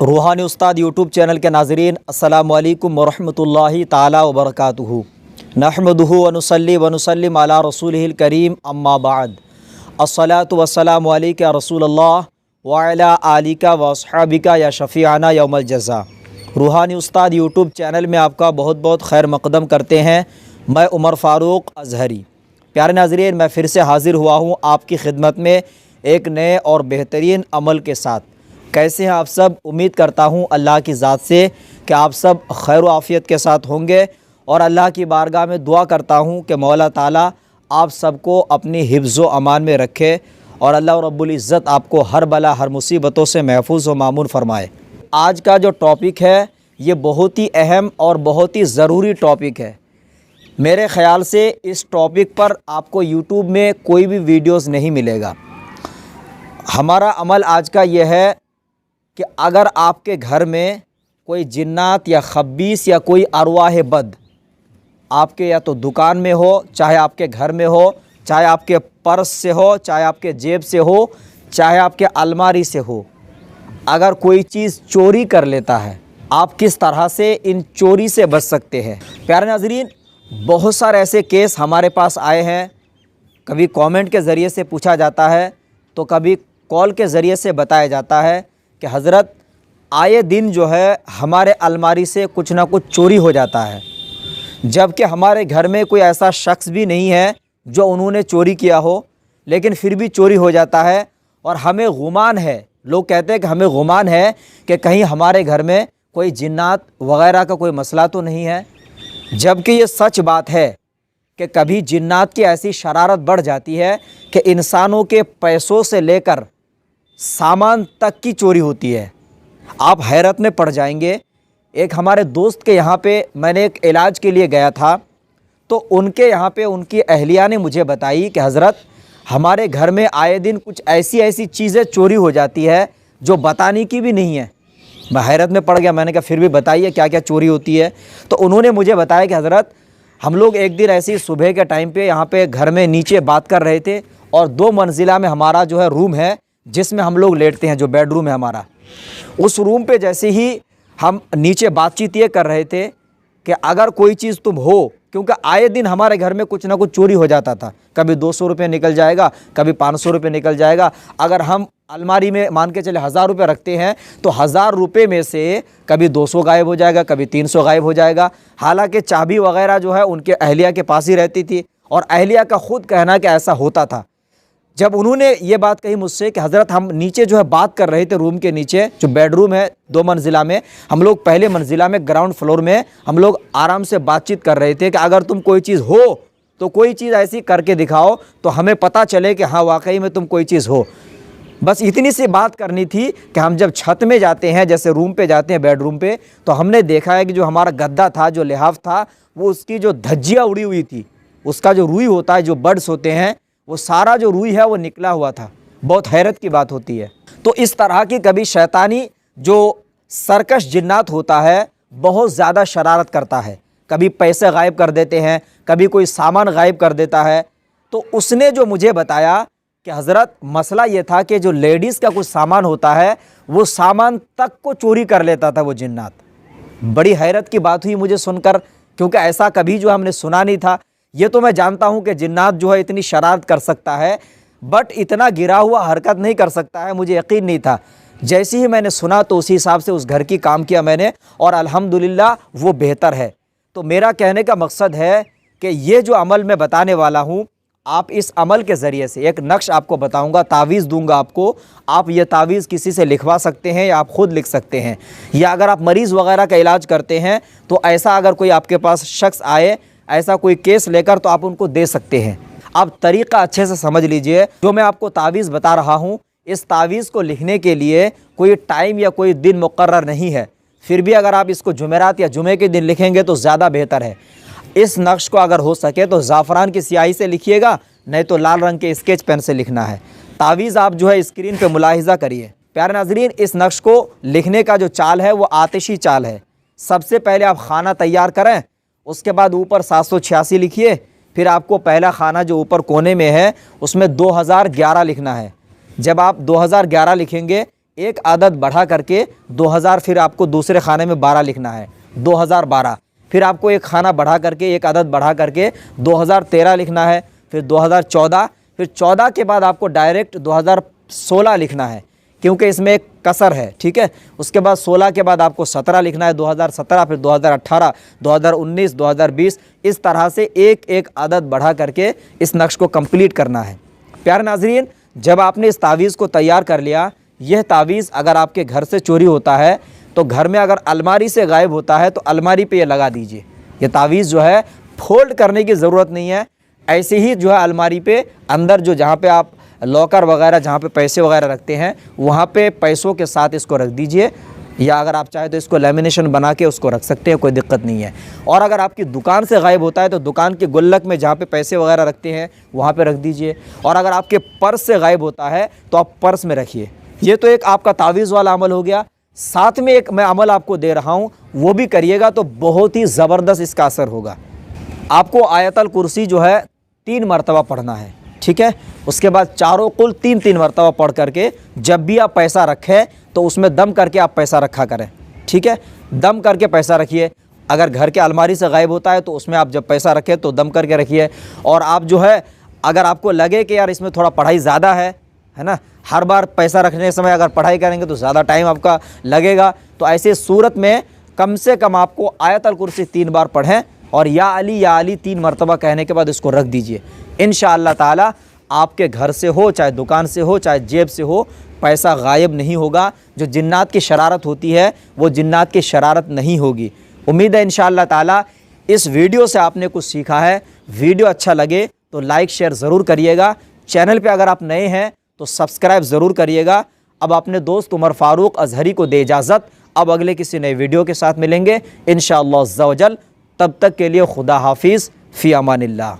रूहानी उस्ताद YouTube channel के नाज़रीन, अस्सलामु अलैकुम वरहमतुल्लाहि ताला वबरकातुहू। नहमदुहु व नुसल्ली व नुसल्लिम अला रसूलिहिल करीम, अम्मा बाद। अस्सलातु वस्सलामु अलैका रसूलल्लाह व अला आलिका व अस्हाबिका या शफ़ीआना यौमल जज़ा। रूहानी उस्ताद यूट्यूब चैनल में आपका बहुत बहुत खैर मक़दम करते हैं। मैं उमर फ़ारूक अज़हरी। प्यारे नाज़रीन, मैं फिर से हाज़िर हुआ हूँ आपकी खिदमत में एक नए और बेहतरीन अमल के साथ। कैसे हैं आप सब? उम्मीद करता हूँ अल्लाह की ज़ात से कि आप सब खैर व आफ़ियत के साथ होंगे, और अल्लाह की बारगाह में दुआ करता हूँ कि मौला ताला आप सबको अपनी हिफ्ज़ व अमान में रखे और अल्लाह रब्बुल इज़्ज़त आपको हर बला हर मुसीबतों से महफूज व मामून फ़रमाए। आज का जो टॉपिक है ये बहुत ही अहम और बहुत ही ज़रूरी टॉपिक है। मेरे ख़याल से इस टॉपिक पर आपको यूट्यूब में कोई भी वीडियोज़ नहीं मिलेगा। हमारा अमल आज का यह है कि अगर आपके घर में कोई जिन्नात या खब्बीस या कोई अरवाह बद आपके या तो दुकान में हो, चाहे आपके घर में हो, चाहे आपके पर्स से हो, चाहे आपके जेब से हो, चाहे आपके अलमारी से हो, अगर कोई चीज़ चोरी कर लेता है, आप किस तरह से इन चोरी से बच सकते हैं। प्यारे नाज़रीन, बहुत सारे ऐसे केस हमारे पास आए हैं। कभी कमेंट के ज़रिए से पूछा जाता है तो कभी कॉल के ज़रिए से बताया जाता है कि हज़रत आए दिन जो है हमारे अलमारी से कुछ ना कुछ चोरी हो जाता है, जबकि हमारे घर में कोई ऐसा शख्स भी नहीं है जो उन्होंने चोरी किया हो, लेकिन फिर भी चोरी हो जाता है। और हमें गुमान है, लोग कहते हैं कि हमें गुमान है कि कहीं हमारे घर में कोई जिन्नात वग़ैरह का कोई मसला तो नहीं है, जबकि ये सच बात है कि कभी जिन्नात की ऐसी शरारत बढ़ जाती है कि इंसानों के पैसों से लेकर सामान तक की चोरी होती है। आप हैरत में पड़ जाएंगे। एक हमारे दोस्त के यहाँ पे मैंने एक इलाज के लिए गया था, तो उनके यहाँ पे उनकी अहलिया ने मुझे बताई कि हज़रत हमारे घर में आए दिन कुछ ऐसी ऐसी चीज़ें चोरी हो जाती है जो बताने की भी नहीं है। मैं हैरत में पड़ गया। मैंने कहा फिर भी बताइए क्या क्या चोरी होती है। तो उन्होंने मुझे बताया कि हज़रत हम लोग एक दिन ऐसी सुबह के टाइम पे यहाँ पे घर में नीचे बात कर रहे थे, और 2 मंजिला में हमारा जो है रूम है जिसमें हम लोग लेटते हैं, जो बेडरूम है हमारा, उस रूम पे जैसे ही हम नीचे बातचीत ये कर रहे थे कि अगर कोई चीज़ तुम हो, क्योंकि आए दिन हमारे घर में कुछ ना कुछ चोरी हो जाता था। कभी 200 रुपये निकल जाएगा, कभी 500 रुपये निकल जाएगा। अगर हम अलमारी में मान के चले 1000 रुपये रखते हैं तो 1000 रुपये में से कभी 200 गायब हो जाएगा, कभी 300 गायब हो जाएगा। हालांकि चाबी वगैरह जो है उनके अहलिया के पास ही रहती थी, और अहलिया का ख़ुद कहना कि ऐसा होता था। जब उन्होंने ये बात कही मुझसे कि हज़रत हम नीचे जो है बात कर रहे थे, रूम के नीचे जो बेडरूम है 2 मंजिला में, हम लोग पहले मंजिला में ग्राउंड फ्लोर में हम लोग आराम से बातचीत कर रहे थे कि अगर तुम कोई चीज़ हो तो कोई चीज़ ऐसी करके दिखाओ तो हमें पता चले कि हाँ वाकई में तुम कोई चीज़ हो। बस इतनी सी बात करनी थी कि हम जब छत में जाते हैं, जैसे रूम पे जाते हैं बेडरूम पे, तो हमने देखा है कि जो हमारा गद्दा था, जो लिहाफ था, वो उसकी जो धज्जियाँ उड़ी हुई थी, उसका जो रुई होता है, जो बर्ड्स होते हैं, वो सारा जो रुई है वो निकला हुआ था। बहुत हैरत की बात होती है। तो इस तरह की कभी शैतानी जो सरकश जिन्नात होता है बहुत ज़्यादा शरारत करता है। कभी पैसे गायब कर देते हैं, कभी कोई सामान गायब कर देता है। तो उसने जो मुझे बताया कि हज़रत मसला ये था कि जो लेडीज़ का कुछ सामान होता है वो सामान तक को चोरी कर लेता था वो जिन्नात। बड़ी हैरत की बात हुई मुझे सुनकर, क्योंकि ऐसा कभी जो हमने सुना नहीं था। ये तो मैं जानता हूँ कि जिन्नात जो है इतनी शरारत कर सकता है, बट इतना गिरा हुआ हरकत नहीं कर सकता है, मुझे यकीन नहीं था। जैसे ही मैंने सुना तो उसी हिसाब से उस घर की काम किया मैंने, और अल्हम्दुलिल्लाह वो बेहतर है। तो मेरा कहने का मकसद है कि ये जो अमल मैं बताने वाला हूँ, आप इस अमल के ज़रिए से एक नक्श आपको बताऊँगा, तावीज़ दूँगा आपको। आप ये तावीज़ किसी से लिखवा सकते हैं या आप ख़ुद लिख सकते हैं, या अगर आप मरीज़ वग़ैरह का इलाज करते हैं तो ऐसा अगर कोई आपके पास शख्स आए, ऐसा कोई केस लेकर, तो आप उनको दे सकते हैं। आप तरीक़ा अच्छे से समझ लीजिए। जो मैं आपको तावीज़ बता रहा हूँ, इस तावीज़ को लिखने के लिए कोई टाइम या कोई दिन मुक़र्रर नहीं है। फिर भी अगर आप इसको जुमेरात या जुमे के दिन लिखेंगे तो ज़्यादा बेहतर है। इस नक्श को अगर हो सके तो ज़ाफ़रान की स्याही से लिखिएगा, नहीं तो लाल रंग के स्केच पेन से लिखना है। तावीज़ आप जो है स्क्रीन पे मुलाहिज़ा करिए। प्यारे नाज़रीन, इस नक्श को लिखने का जो चाल है वो आतिशी चाल है। सबसे पहले आप खाना तैयार करें, उसके बाद ऊपर 786 लिखिए। फिर आपको पहला खाना जो ऊपर कोने में है उसमें 2011 लिखना है। जब आप 2011 लिखेंगे, एक आदद बढ़ा करके 2000, फिर आपको दूसरे खाने में 12 लिखना है 2012, फिर आपको एक खाना बढ़ा करके एक आदद बढ़ा करके 2013 लिखना है, फिर 2014, फिर 14 के बाद आपको डायरेक्ट 2016 लिखना है क्योंकि इसमें एक कसर है, ठीक है। उसके बाद 16 के बाद आपको 17 लिखना है, 2017, फिर 2018, 2019, 2020, इस तरह से एक एक आदद बढ़ा करके इस नक्श को कंप्लीट करना है। प्यारे नाज़रीन, जब आपने इस तावीज़ को तैयार कर लिया, यह तावीज़ अगर आपके घर से चोरी होता है तो घर में अगर अलमारी से गायब होता है तो अलमारी पे ये लगा दीजिए। ये तावीज़ जो है फोल्ड करने की ज़रूरत नहीं है, ऐसे ही जो है अलमारी पे अंदर जो जहाँ पे आप लॉकर वगैरह जहाँ पे पैसे वगैरह रखते हैं वहाँ पे पैसों के साथ इसको रख दीजिए, या अगर आप चाहें तो इसको लेमिनेशन बना के उसको रख सकते हैं, कोई दिक्कत नहीं है। और अगर आपकी दुकान से गायब होता है तो दुकान के गुल्लक में जहाँ पे पैसे वगैरह रखते हैं वहाँ पे रख दीजिए। और अगर आपके पर्स से गायब होता है तो आप पर्स में रखिए। ये तो एक आपका तावीज़ वाला अमल हो गया। साथ में एक मैं अमल आपको दे रहा हूँ, वो भी करिएगा तो बहुत ही ज़बरदस्त इसका असर होगा। आपको आयतल कुर्सी जो है 3 मरतबा पढ़ना है, ठीक है। उसके बाद चारों कुल 3-3 मरतबा पढ़ करके जब भी आप पैसा रखें तो उसमें दम करके आप पैसा रखा करें, ठीक है। दम करके पैसा रखिए। अगर घर के अलमारी से गायब होता है तो उसमें आप जब पैसा रखें तो दम करके रखिए। और आप जो है अगर आपको लगे कि यार इसमें थोड़ा पढ़ाई ज़्यादा है ना, हर बार पैसा रखने के समय अगर पढ़ाई करेंगे तो ज़्यादा टाइम आपका लगेगा, तो ऐसे सूरत में कम से कम आपको आयतल कुर्सी 3 बार पढ़ें और या अली 3 मरतबा कहने के बाद इसको रख दीजिए। इंशाअल्लाह ताला आपके घर से हो, चाहे दुकान से हो, चाहे जेब से हो, पैसा गायब नहीं होगा। जो जिन्नात की शरारत होती है वो जिन्नात की शरारत नहीं होगी। उम्मीद है इंशाअल्लाह ताला इस वीडियो से आपने कुछ सीखा है। वीडियो अच्छा लगे तो लाइक शेयर ज़रूर करिएगा। चैनल पे अगर आप नए हैं तो सब्सक्राइब ज़रूर करिएगा। अब अपने दोस्त उमर फ़ारूक अज़हरी को दे इजाज़त। अब अगले किसी नए वीडियो के साथ मिलेंगे इंशाअल्लाह अज़्ज़ा वजल। तब तक के लिए खुदा हाफिज़, फ़ी अमानिल्लाह।